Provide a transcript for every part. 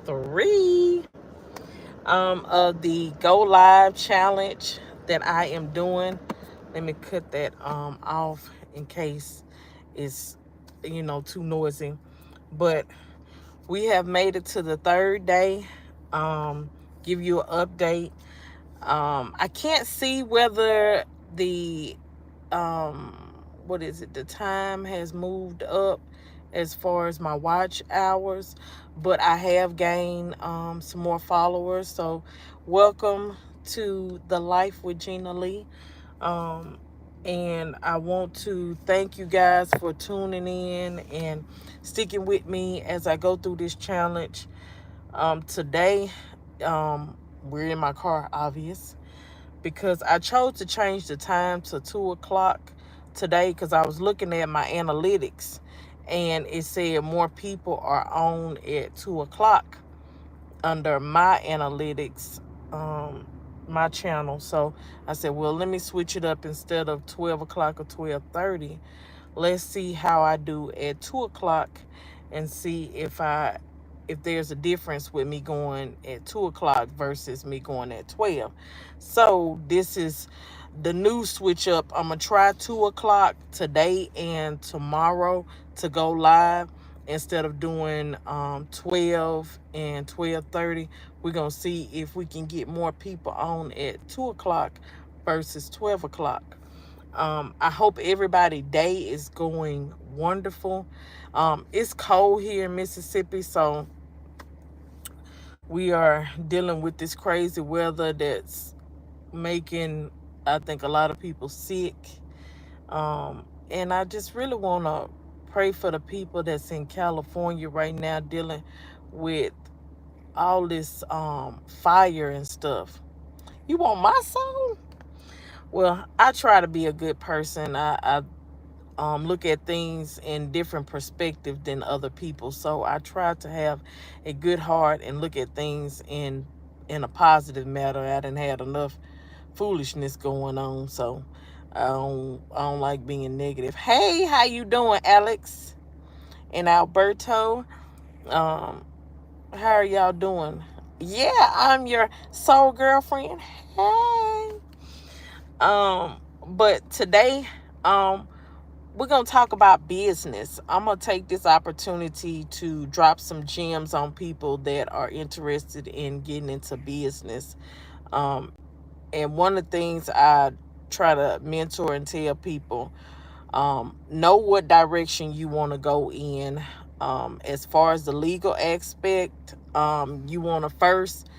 3 of the Go Live challenge that I am doing. Let me cut that off in case it's too noisy. But we have made it to the third day. Give you an update. I can't see whether the what is it? The time has moved up as far as my watch hours, but I have gained some more followers. So, welcome to the Life with Genia Lee. Um, and I want to thank you guys for tuning in and sticking with me as I go through this challenge. Today, we're in my car, obvious, because I chose to change the time to 2 o'clock today because I was looking at my analytics and it said more people are on at 2 o'clock under my analytics, my channel. So I said, well, let me switch it up. Instead of 12 o'clock or 12:30, let's see how I do at 2 o'clock and see if there's a difference with me going at 2 o'clock versus me going at 12. So this is the new switch up. I'm gonna try 2 o'clock today and tomorrow to go live instead of doing 12 and 12:30. We're gonna see if we can get more people on at 2 o'clock versus 12 o'clock. I hope everybody's day is going wonderful. It's cold here in Mississippi, so we are dealing with this crazy weather that's making, I think, a lot of people sick. And I just really want to pray for the people that's in California right now dealing with all this fire and stuff. You want my soul? Well, I try to be a good person. I look at things in different perspective than other people. So I try to have a good heart and look at things in a positive manner. I didn't had enough foolishness going on, so I don't like being negative. Hey, how you doing, Alex and Alberto? Um, how are y'all doing? Yeah, I'm your soul girlfriend. Hey. But today, we're going to talk about business. I'm going to take this opportunity to drop some gems on people that are interested in getting into business. And one of the things I try to mentor and tell people, know what direction you want to go in. As far as the legal aspect, you want to first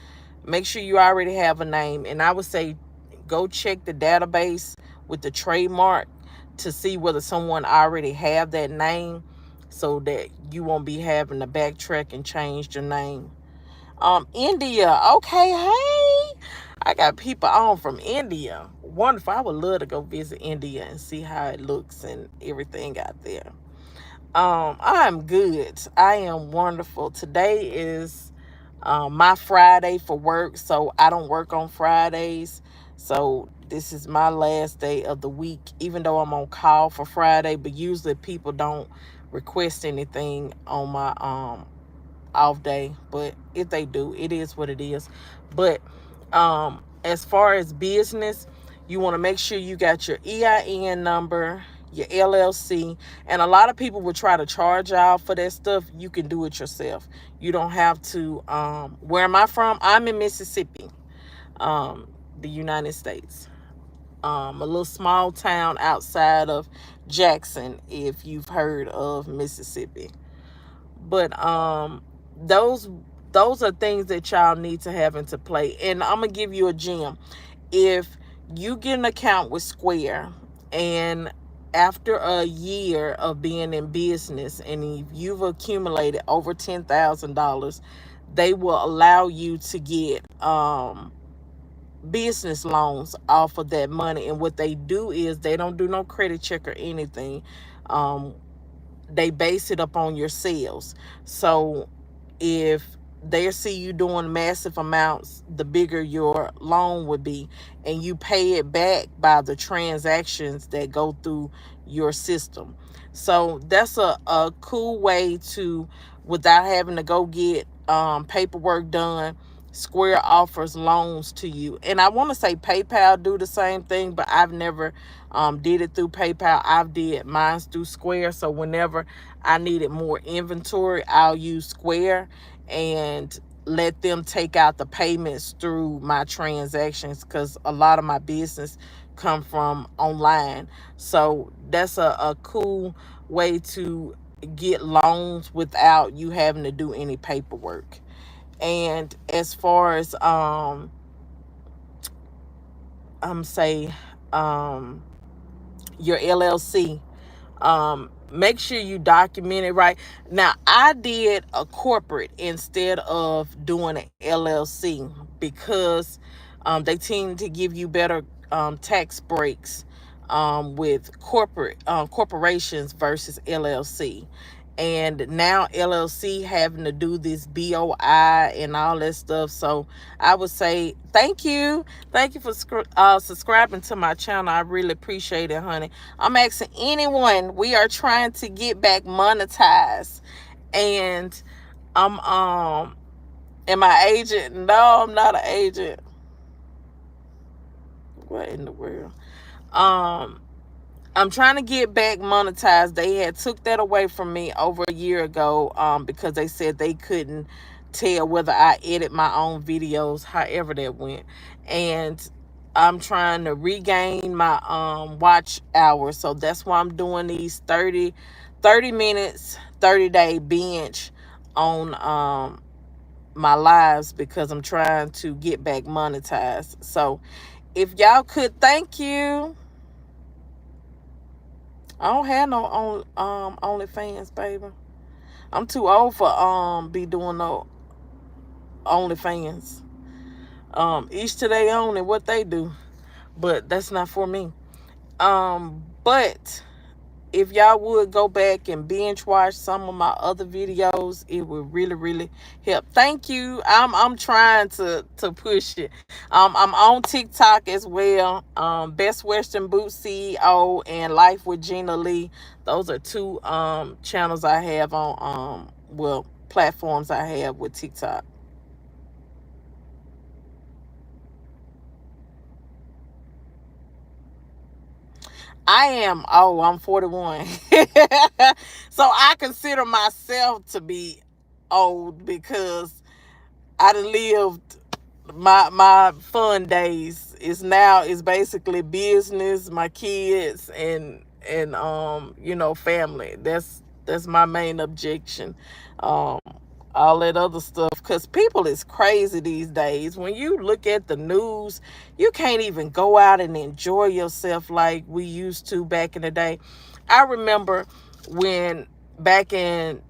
make sure you already have a name. And I would say go check the database with the trademark to see whether someone already have that name so that you won't be having to backtrack and change your name. India. Okay, hey. I got people on from India. Wonderful. I would love to go visit India and see how it looks and everything out there. I'm good. I am wonderful. Today is my Friday for work, so I don't work on Fridays. So this is my last day of the week, even though I'm on call for Friday, but usually people don't request anything on my off day. But if they do, it is what it is. But as far as business, you want to make sure you got your EIN number, your LLC, and a lot of people will try to charge y'all for that stuff. You can do it yourself. You don't have to. Where am I from? I'm in Mississippi, the United States. A little small town outside of Jackson, if you've heard of Mississippi. But those those are things that y'all need to have into play. And I'm gonna give you a gem. If you get an account with Square, and after a year of being in business, and if you've accumulated over $10,000, they will allow you to get business loans off of that money. And what they do is they don't do no credit check or anything. Um, they base it up on your sales. So if they see you doing massive amounts, the bigger your loan would be, and you pay it back by the transactions that go through your system. So that's a cool way to, without having to go get paperwork done, Square offers loans to you. And I want to say PayPal do the same thing, but I've never did it through PayPal. I've did mine through Square. So whenever I needed more inventory, I'll use Square and let them take out the payments through my transactions, because a lot of my business come from online. So that's a cool way to get loans without you having to do any paperwork. And as far as say your LLC, make sure you document it right. Now, I did a corporate instead of doing an LLC because they tend to give you better tax breaks with corporations versus LLC. And now LLC having to do this BOI and all that stuff. So I would say thank you for subscribing to my channel. I really appreciate it, honey. I'm asking anyone, we are trying to get back monetized. And I'm am I agent? No, I'm not an agent. What in the world? I'm trying to get back monetized. They had took that away from me over a year ago because they said they couldn't tell whether I edit my own videos, however that went. And I'm trying to regain my watch hours. So that's why I'm doing these 30 minutes, 30-day binge on my lives, because I'm trying to get back monetized. So if y'all could, thank you. I don't have no OnlyFans, baby. I'm too old for be doing no OnlyFans. Each to their own and what they do, but that's not for me. But if y'all would go back and binge watch some of my other videos, it would really help. Thank you. I'm trying to push it. I'm on TikTok as well. Best Western Boot CEO and Life with Genia Lee. Those are two channels I have on well, platforms I have with TikTok. I'm 41. So I consider myself to be old because I done lived my fun days. Is basically business, my kids, and family. That's my main objection. Um all that other stuff, because people is crazy these days. When you look at the news, you can't even go out and enjoy yourself like we used to back in the day. I remember when back in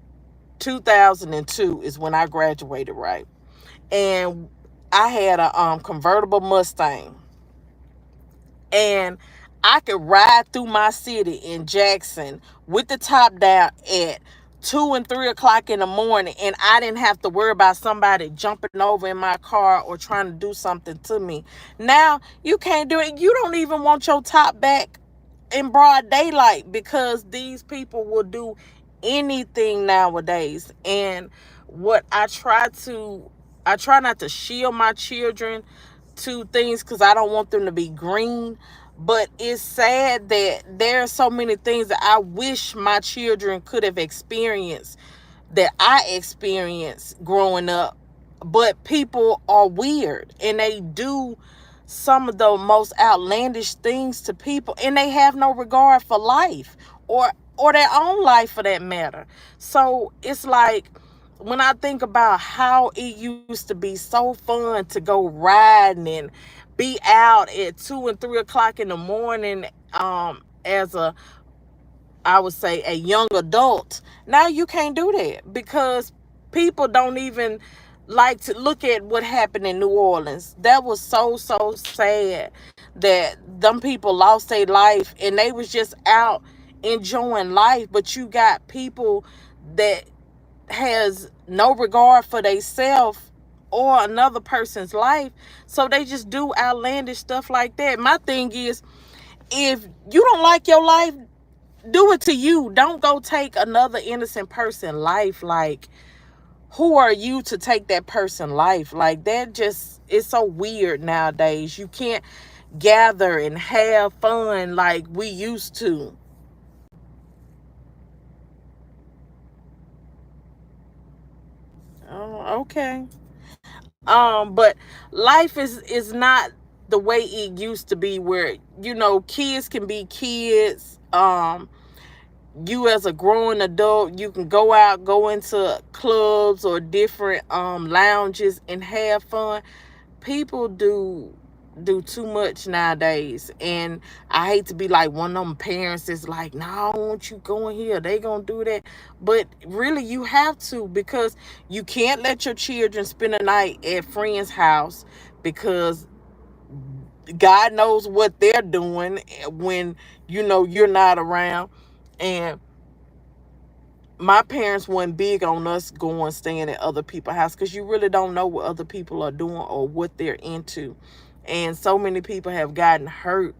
2002 is when I graduated, right? And I had a convertible Mustang, and I could ride through my city in Jackson with the top down at 2 and 3 o'clock in the morning, and I didn't have to worry about somebody jumping over in my car or trying to do something to me. Now you can't do it. You don't even want your top back in broad daylight, because these people will do anything nowadays. And what I try not to shield my children to things, because I don't want them to be green. But it's sad that there are so many things that I wish my children could have experienced that I experienced growing up. But people are weird, and they do some of the most outlandish things to people, and they have no regard for life or their own life for that matter. So it's like, when I think about how it used to be so fun to go riding and be out at 2 and 3 o'clock in the morning, as I would say a young adult. Now you can't do that, because people don't even like to look at what happened in New Orleans. That was so sad that them people lost their life, and they was just out enjoying life. But you got people that has no regard for themselves or another person's life, so they just do outlandish stuff like that. My thing is, if you don't like your life, do it to you. Don't go take another innocent person's life. Like, who are you to take that person's life? Like, that just, it's so weird nowadays. You can't gather and have fun like we used to. Oh, okay. But life is not the way it used to be, where, kids can be kids. You as a growing adult, you can go out, go into clubs or different lounges and have fun. People do too much nowadays, and I hate to be like one of them parents that's like, no, I don't want you going here, they gonna do that. But really, you have to, because you can't let your children spend a night at friend's house, because God knows what they're doing when you're not around. And my parents weren't big on us going staying at other people's house, because you really don't know what other people are doing or what they're into. And so many people have gotten hurt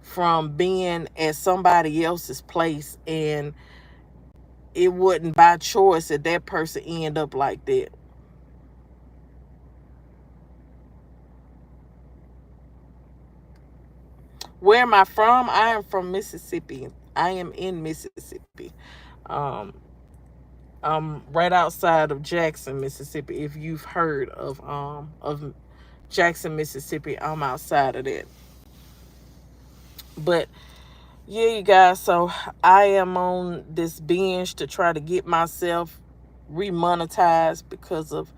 from being at somebody else's place, and it wasn't by choice that that person end up like that. Where am I from? I am from Mississippi. I am in Mississippi. Um, I'm right outside of Jackson, Mississippi. If you've heard of Jackson, Mississippi, I'm outside of that. But yeah, you guys, so I am on this binge to try to get myself remonetized, because of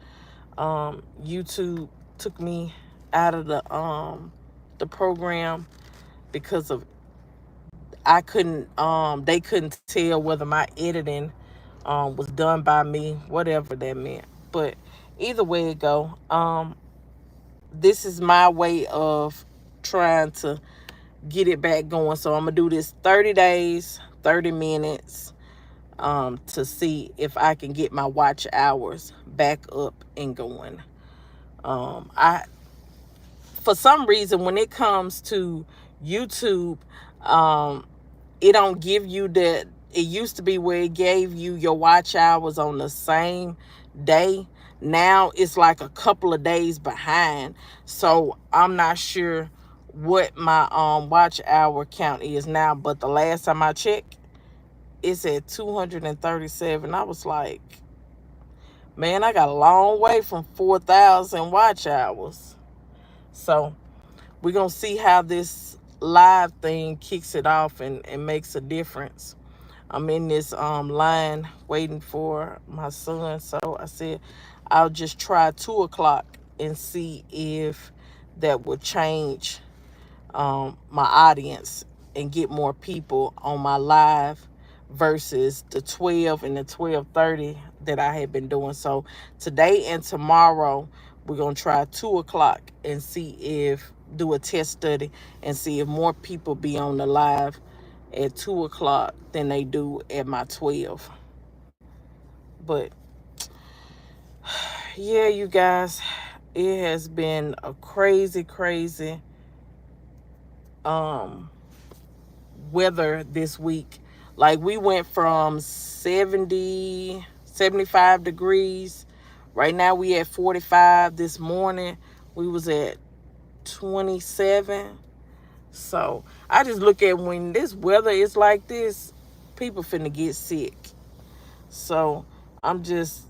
YouTube took me out of the program, because of I couldn't they couldn't tell whether my editing was done by me, whatever that meant. But either way it go, this is my way of trying to get it back going. So I'm gonna do this 30 days, 30 minutes, to see if I can get my watch hours back up and going. I For some reason, when it comes to YouTube, um, it don't give you that. It used to be where it gave you your watch hours on the same day. Now it's like a couple of days behind. So I'm not sure what my watch hour count is now, but the last time I checked, it's at 237. I was like, man, I got a long way from 4,000 watch hours. So we're gonna see how this live thing kicks it off and makes a difference. I'm in this line waiting for my son, so I said I'll just try 2 o'clock and see if that will change my audience and get more people on my live, versus the 12 and the 12:30 that I had been doing. So today and tomorrow we're gonna try 2 o'clock and see if do a test study and see if more people be on the live at 2 o'clock than they do at my 12. But yeah, you guys, it has been a crazy um weather this week. Like, we went from 70, 75 degrees. Right now we at 45. This morning we was at 27. So I just look at, when this weather is like this, people finna get sick. So I'm just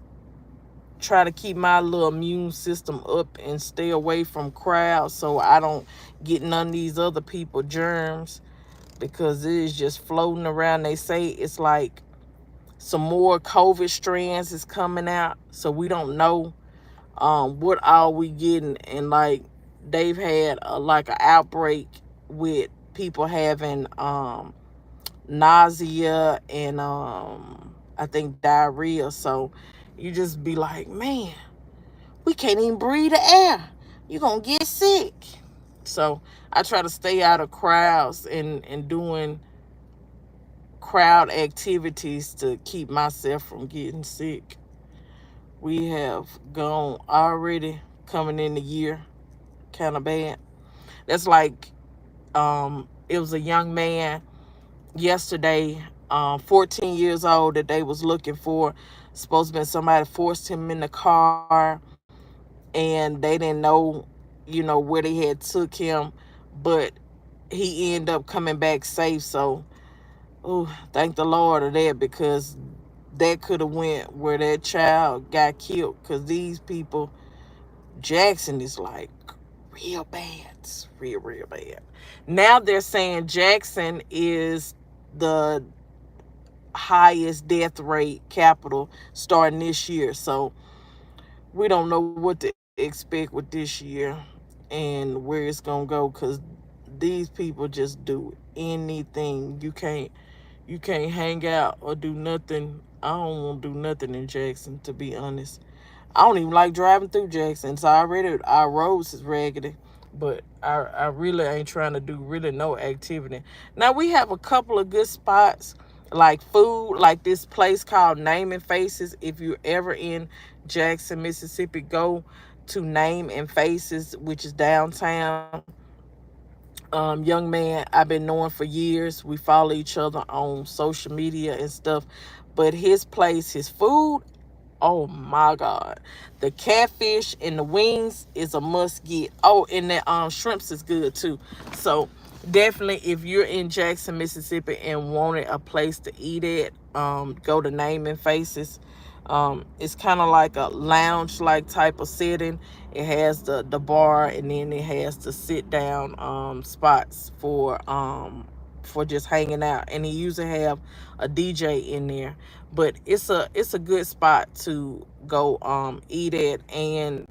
try to keep my little immune system up and stay away from crowds, so I don't get none of these other people germs, because it is just floating around. They say it's like some more COVID strands is coming out, so we don't know what all we getting. And like, they've had like an outbreak with people having nausea and I think diarrhea. So you just be like, man, we can't even breathe the air, you gonna get sick. So I try to stay out of crowds and doing crowd activities to keep myself from getting sick. We have gone already, coming in the year, kind of bad. That's like, it was a young man yesterday, 14 years old, that they was looking for. Supposed to been somebody forced him in the car, and they didn't know, where they had took him, but he ended up coming back safe. So, oh, thank the Lord of that, because that could have went where that child got killed. Because these people, Jackson is like real bad, it's real bad. Now they're saying Jackson is the highest death rate capital starting this year. So we don't know what to expect with this year and where it's gonna go, because these people just do anything. You can't hang out or do nothing. I don't want to do nothing in Jackson, to be honest. I don't even like driving through Jackson. It's already, our roads is raggedy, but I really ain't trying to do really no activity. Now we have a couple of good spots like food, like this place called Name and Faces. If you're ever in Jackson, Mississippi, go to Name and Faces, which is downtown. Young man I've been knowing for years. We follow each other on social media and stuff. But his place, his food, oh my God. The catfish and the wings is a must get. Oh, and the shrimps is good too. So definitely, if you're in Jackson, Mississippi and wanted a place to eat at, go to Name and Faces. It's kind of like a lounge like type of setting. It has the bar, and then it has the sit down spots for just hanging out, and he usually have a DJ in there. But it's a good spot to go eat at, and